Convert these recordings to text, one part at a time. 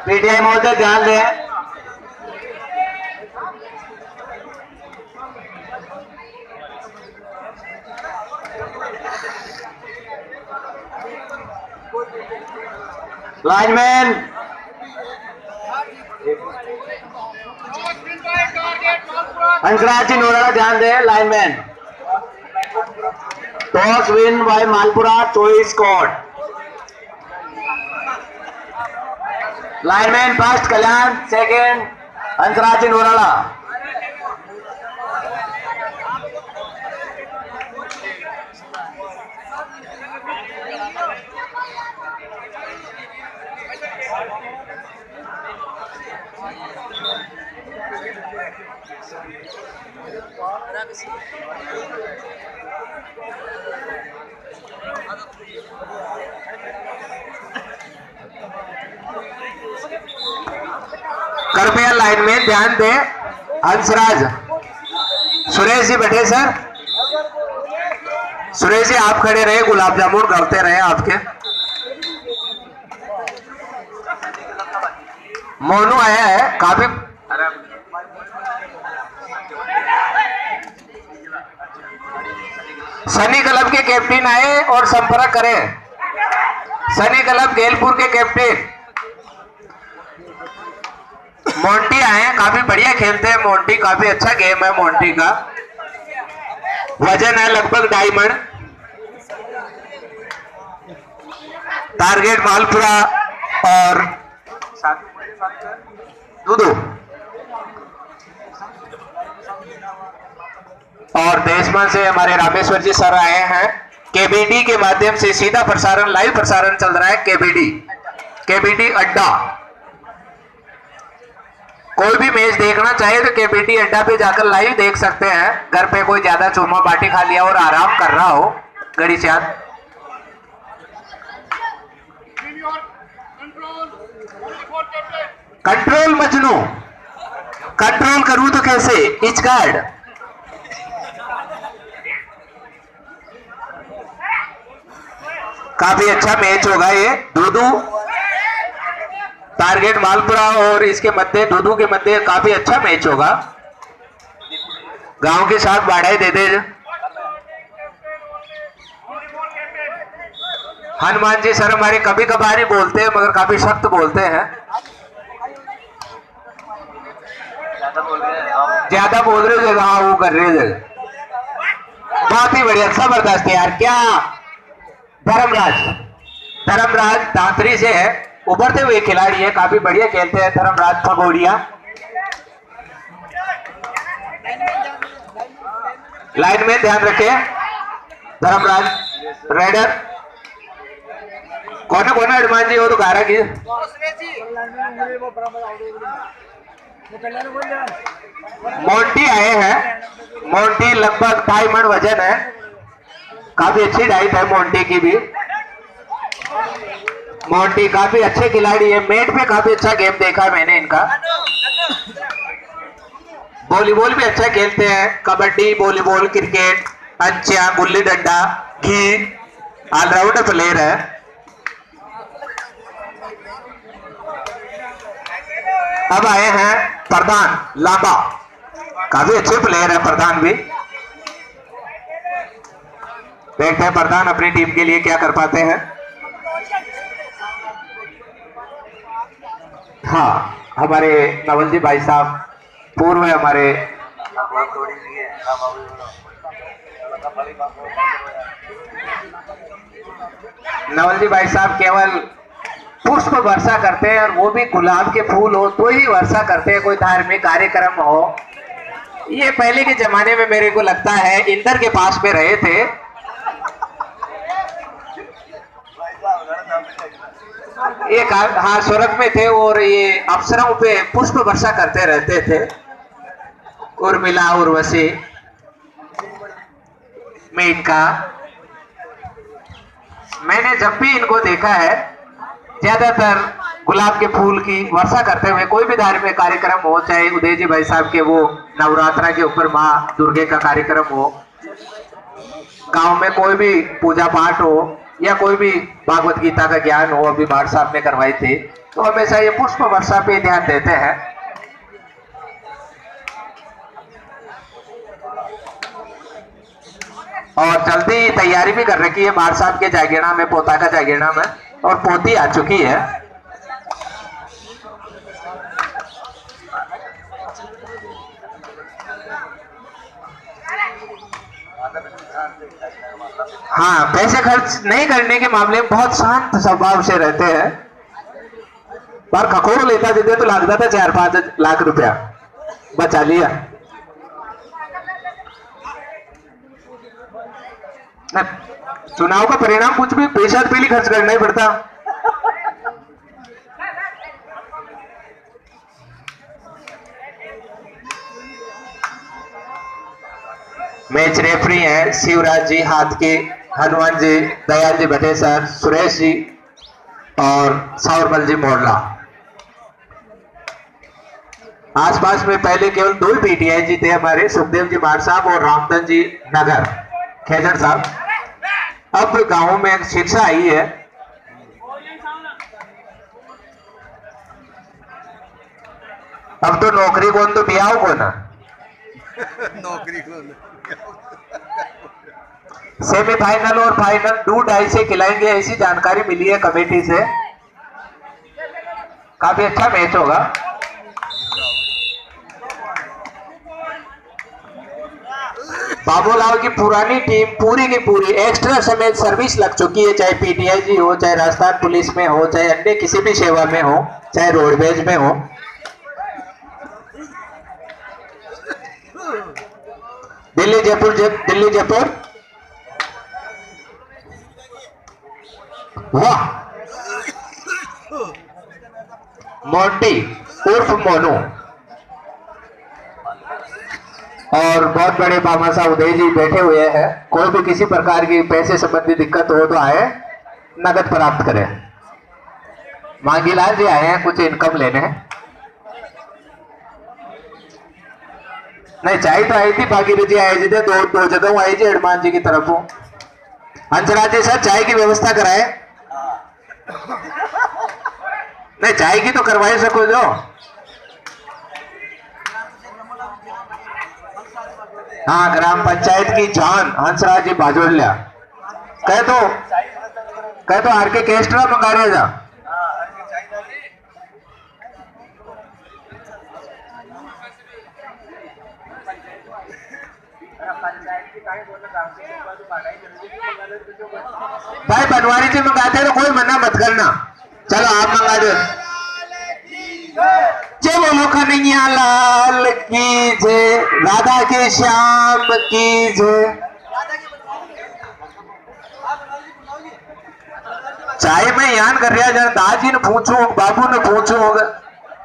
PTI महोदय ध्यान दें। लाइनमैन हंसराज जी नोराला ध्यान दें। Lineman toss win by Malpura choice score. Lineman first Kalyan, second Hansraj ji Norala. कृपया लाइन में ध्यान दें। हंसराज सुरेश जी बैठे सर। सुरेश जी आप खड़े रहे, गुलाब जामुन करते रहे आपके। मोनू आया है काफी। सनी क्लब के कैप्टन आए और संपर्क करें। सनी क्लब गेलपुर के कैप्टन मोंटी आए हैं, काफी बढ़िया खेलते हैं मोंटी, काफी अच्छा गेम है मोंटी का। वजन है लगभग डायमंड। टारगेट मालपुरा और दूधू और देशमान से हमारे रामेश्वर जी सर आए हैं। केबीडी के माध्यम से सीधा प्रसारण, लाइव प्रसारण चल रहा है। केबीडी अड्डा। कोई भी मैच देखना चाहे तो केबीडी अड्डा पे जाकर लाइव देख सकते हैं। घर पे कोई ज्यादा चूरमा बाटी खा लिया और आराम कर रहा हो घड़ी चांद। कंट्रोल मजनू, कंट्रोल करूं तो कैसे? Etch guard. काफी अच्छा मैच होगा ये। दूधू टारगेट मालपुरा और इसके मध्य, दूधू के मध्य काफी अच्छा मैच होगा। गांव के साथ बाढ़ाई दे दे। हनुमान जी सर हमारे कभी कभार ही बोलते हैं मगर काफी सख्त बोलते हैं। ज्यादा बोल रहे थे। हाँ वो कर रहे थे। बहुत ही बढ़िया, जबरदस्त यार। क्या धर्मराज दांतरी से है, उभरते हुए खिलाड़ी है, काफी बढ़िया खेलते हैं धर्मराज फगोड़िया। लाइन में ध्यान रखें। धर्मराज रेडर कौन हनुमान जी वो तो गारा की मोंटी आए हैं। मोंटी लगभग 2.5 मन वजन है, काफी अच्छी डाइट है मोंटी की भी। मोंटी काफी अच्छे खिलाड़ी है, मेट पे काफी अच्छा गेम देखा है मैंने इनका। वॉलीबॉल भी अच्छा खेलते हैं, कबड्डी, वॉलीबॉल, क्रिकेट, अच्छा गुल्ली डंडा, घी, ऑलराउंडर प्लेयर है। अब आए हैं प्रधान लांबा, काफी अच्छे प्लेयर है प्रधान भी। देखते हैं प्रधान अपनी टीम के लिए क्या कर पाते हैं। हाँ हमारे नवल जी भाई साहब पूर्व है हमारे। नवल जी भाई साहब केवल पुष्प वर्षा करते हैं और वो भी गुलाब के फूल हो तो ही वर्षा करते हैं, कोई धार्मिक कार्यक्रम हो। ये पहले के जमाने में मेरे को लगता है इंदर के पास में रहे थे। एक हाँ स्वर्ग में थे और ये अप्सराओं पे पुष्प वर्षा करते रहते थे। उर्मिला उर्वशी मेनका। मैंने जब भी इनको देखा है ज्यादातर गुलाब के फूल की वर्षा करते हुए कोई भी धार्मिक कार्यक्रम हो, चाहे उदय जी भाई साहब के वो नवरात्रा के ऊपर माँ दुर्गे का कार्यक्रम हो, गांव में कोई भी पूजा पाठ हो या कोई भी भागवत गीता का ज्ञान हो, अभी भाट साहब ने करवाई थी, तो हमेशा ये पुष्प वर्षा पे ध्यान देते हैं। और जल्दी तैयारी भी कर रखी है भाट साहब के जागीना में, पोता का जागीना में, और पोती आ चुकी है। हाँ, पैसे खर्च नहीं करने के मामले में बहुत शांत स्वभाव से रहते हैं। पर खखोर लेता देते तो लगता था 4-5 लाख रुपया, बचा लिया। चुनाव का परिणाम कुछ भी पैसा पहले खर्च करना ही पड़ता। मैच रेफरी हैं शिवराज जी हाथ के, हनुमान जी, दयाल जी भटेसर, सुरेश जी और सावरमल जी मोरला। आसपास में पहले केवल 2 ही पीटीआई जी थे हमारे, सुखदेव जी भाट साहब और रामधन जी नगर खेजर साहब। अब गांव में शिक्षा आई है। अब तो नौकरी कौन तो बियाह को ना नौकरी कौन सेमीफाइनल और फाइनल 2-2.5 से खिलाएंगे, ऐसी जानकारी मिली है कमेटी से। काफी अच्छा मैच होगा। बाबूलाल की पुरानी टीम पूरी की पूरी एक्स्ट्रा समय सर्विस लग चुकी है, चाहे पीटीआई जी हो, चाहे राजस्थान पुलिस में हो, चाहे अन्य किसी भी सेवा में हो, चाहे रोडवेज में हो। दिल्ली जयपुर दिल्ली जयपुर, वाह, मोंटी उर्फ मोनू और बहुत बड़े बाबा साहब उदय जी बैठे हुए हैं। कोई भी किसी प्रकार की पैसे संबंधी दिक्कत हो तो आए, नगद प्राप्त करें। मांगीलाल जी आए हैं कुछ इनकम लेने। नहीं, चाय तो आई थी, भागीरथ जी आए जी थे, दो जगह आई जी, हनुमान जी की तरफ। हंसराज जी सर चाय की व्यवस्था कराए। नहीं, चाय की तो करवाई सको जो। हाँ, ग्राम पंचायत की जान हंसराज जी बाजोलिया। कह तो आर के केस्ट्रा मंगा रहे जा। भाई बनवारी जी मंगाते तो कोई मना मत करना, चलो आप मंगा दो। जय बोलो कन्हैया लाल की जय, राधा के श्याम की जय। चाय में यान कर रहा जरा दादी ने पूछू, बाबू ने पूछू,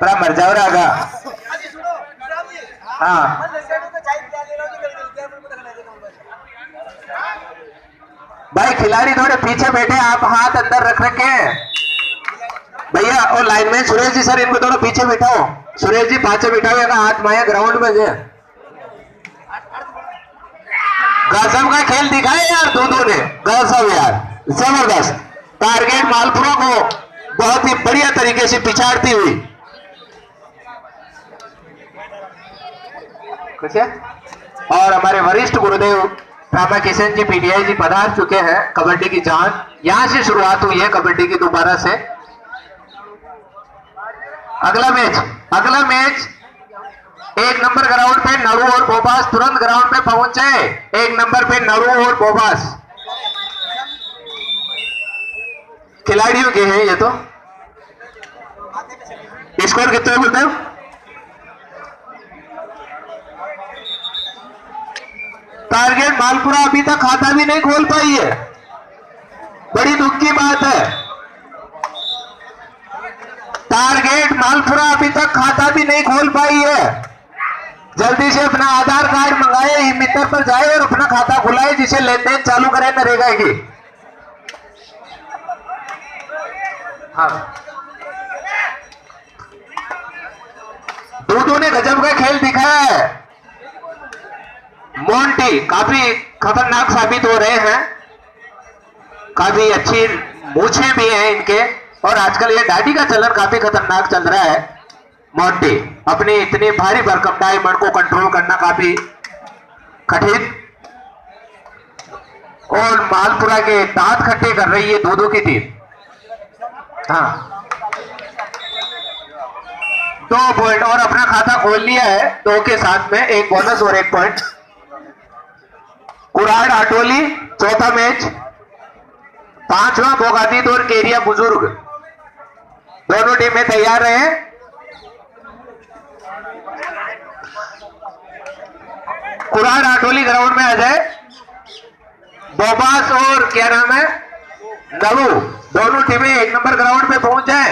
पर मर जाओ रागा। हाँ, भाई खिलाड़ी थोड़े पीछे बैठे, आप हाथ अंदर रख रखे हैं भैया। और लाइन में सुरेश जी सर इनको थोड़ा पीछे बिठाओ, सुरेश जी पाछे बिठाओ, हाथ माया ग्राउंड में जे गजब का खेल दिखाया यार दोनों ने, गजब यार, जबरदस्त। टारगेट मालपुरा को बहुत ही बढ़िया तरीके से पिछाड़ती हुई कुछ है। और हमारे वरिष्ठ गुरुदेव रामा किशन जी पीटीआई जी पधार चुके हैं। कबड्डी की जान यहां से शुरुआत हुई है, कबड्डी की दोबारा से। अगला मैच 1 नंबर ग्राउंड पे नड़ू और बोबास तुरंत ग्राउंड पे पहुंचे। 1 नंबर पे नड़ू और बोबास खिलाड़ियों के हैं ये तो। स्कोर कितना बोलते हैं? टारगेट मालपुरा अभी तक खाता भी नहीं खोल पाई है, बड़ी दुख की बात है। टारगेट मालपुरा अभी तक खाता भी नहीं खोल पाई है। जल्दी से अपना आधार कार्ड मंगाए, ई मित्र पर जाए और अपना खाता खुलाए, जिसे लेन देन चालू करे नरेगा की। हाँ, दूधू ने गजब का खेल दिखाया है। मोंटी काफी खतरनाक साबित हो रहे हैं, काफी अच्छी मूछें भी हैं इनके, और आजकल ये दाढ़ी का चलन काफी खतरनाक चल रहा है। मोंटी अपनी इतनी भारी भरकम डायमंड को कंट्रोल करना काफी कठिन, और मालपुरा के दांत खट्टे कर रही है दूधू की टीम। हाँ, 2 पॉइंट और अपना खाता खोल लिया है, 2 के साथ में 1 बोनस और 1 पॉइंट। कुराड़ आटोली चौथा मैच, 5वां बोगादीद और केरिया बुजुर्ग, दोनों टीमें तैयार रहे। कुराड़ आटोली ग्राउंड में आ जाए। बोबास और क्या नाम है नवू, दोनों टीमें 1 नंबर ग्राउंड पे पहुंच जाए।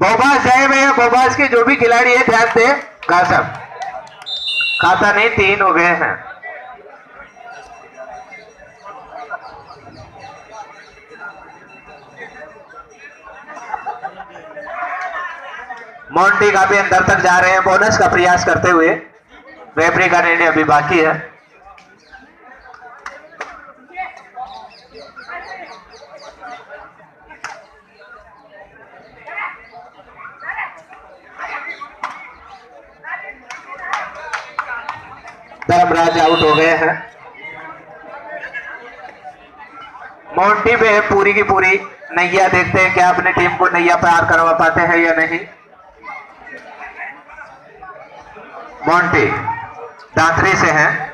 बोबास जाए भैया, बोबास के जो भी खिलाड़ी है ध्यान दे। कासम खाता नहीं, 3 हो गए हैं। मोंटी काफी अंदर तक जा रहे हैं बोनस का प्रयास करते हुए। रेफरी का निर्णय अभी बाकी है। धर्मराज आउट हो गए हैं। मोंटी पे पूरी की पूरी नैया, देखते हैं क्या अपनी टीम को नैया पार करवा पाते हैं या नहीं। मोंटी दांतरी से हैं।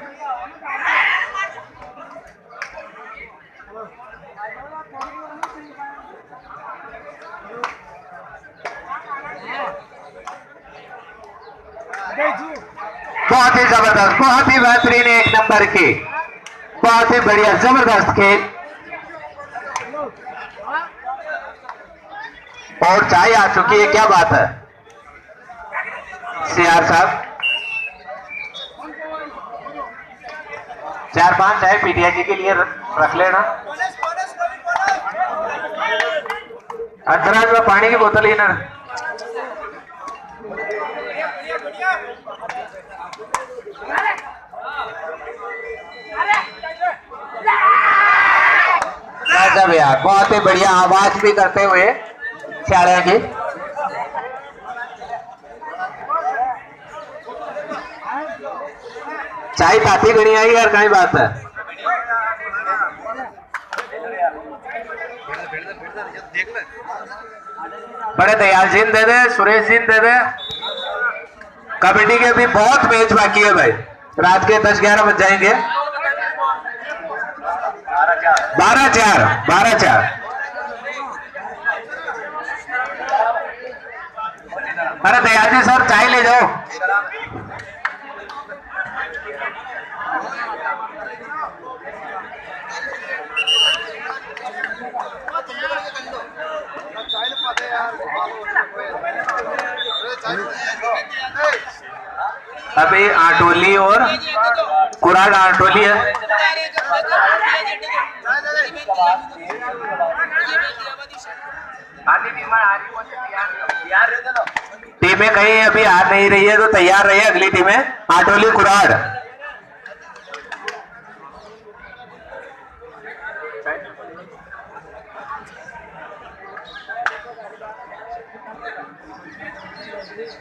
बहुत ही जबरदस्त, बहुत ही बेहतरीन, 1 नंबर की, बहुत ही बढ़िया जबरदस्त खेल। और चाय आ चुकी है, क्या बात है सीआर साहब। 4-5 चाय पीटीआई जी के लिए रख लेना। अंतराज में पानी की बोतल ही ना। भैया बहुत ही बढ़िया आवाज भी करते हुए सियाड़े की। चाय ताती गणी आई यार, कहीं बात है। बड़े दयाल जी दे दे, सुरेश जी दे दे। कबड्डी के भी बहुत मैच बाकी है भाई, रात के 10-11 बज जाएंगे। 12-4 अरे दयाल जी सर चाय ले जाओ। अभी आटोली और कुराड़ आटोली है। टीमें कहीं अभी आ नहीं रही है तो तैयार रही है अगली टीमें। आटोली कुराड़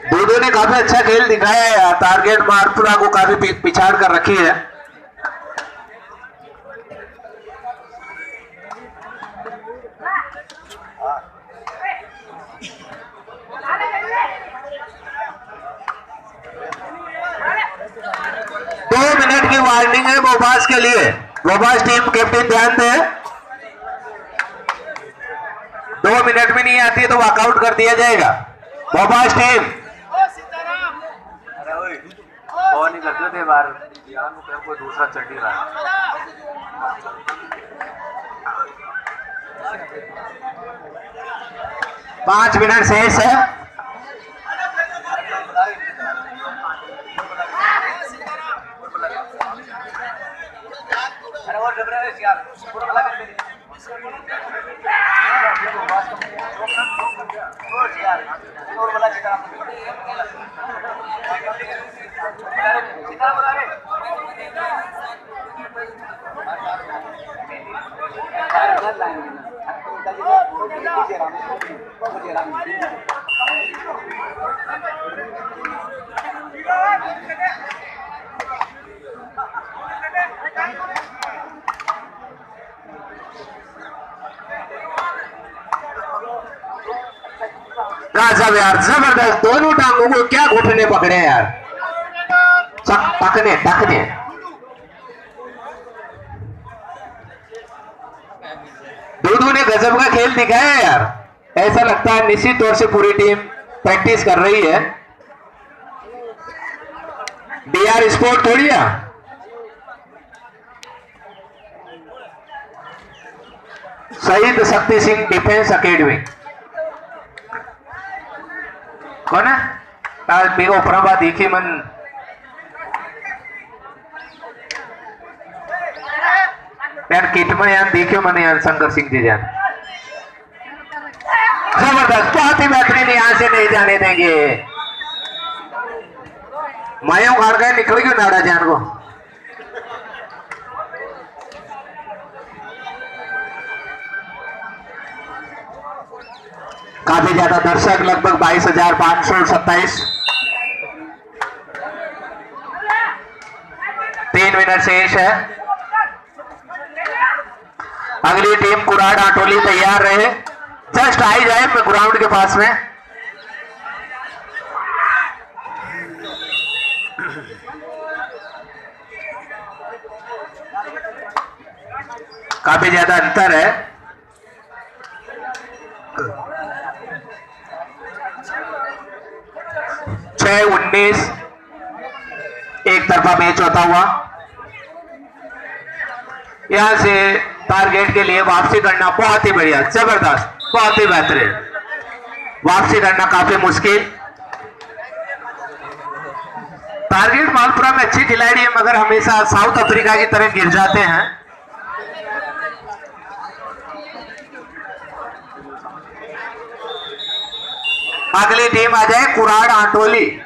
दूधू ने काफी अच्छा खेल दिखाया है, टारगेट मारपुरा को काफी पिछाड़ कर रखी है। मिनट की वार्निंग है बोबास के लिए। बोबास टीम कैप्टन ध्यान दे, 2 मिनट में नहीं आती है तो वॉकआउट कर दिया जाएगा। बोबास टीम नहीं करते थे बार कोई दूसरा चड्डी रहा। 5 मिनट शेष है। गजब यार, जबरदस्त। दोनों टांगों को क्या घुटने पकड़े हैं यार, टकने टकने। दूधू ने गजब का खेल दिखाया है यार। ऐसा लगता है निश्चित तौर से पूरी टीम प्रैक्टिस कर रही है। डीआर स्पोर्ट थोड़ी है। शहीद शक्ति सिंह डिफेंस अकेडमी कौन है? आज बेगो प्रभा देखी मन यार, किट में यार देखियो मैंने यार शंकर सिंह जी जान, जबरदस्त, बहुत ही बेहतरीन। यहां से नहीं जाने देंगे। मायो घर गए, निकल गयो नाड़ा जान को। काफी ज्यादा दर्शक, लगभग 22,527। 3 मिनट शेष है। अगली टीम कुराड़ आटोली तैयार रहे, जस्ट आई जाए ग्राउंड के पास में। काफी ज्यादा अंतर है। छह 19 एक तरफा मैच होता हुआ। यहां से टारगेट के लिए वापसी करना बहुत ही बढ़िया, जबरदस्त, बहुत ही बेहतरीन। वापसी करना काफी मुश्किल। टारगेट मालपुरा में अच्छी खिलाड़ी है, मगर हमेशा साउथ अफ्रीका की तरह गिर जाते हैं। अगली टीम आ जाए कुराड़ आटोली।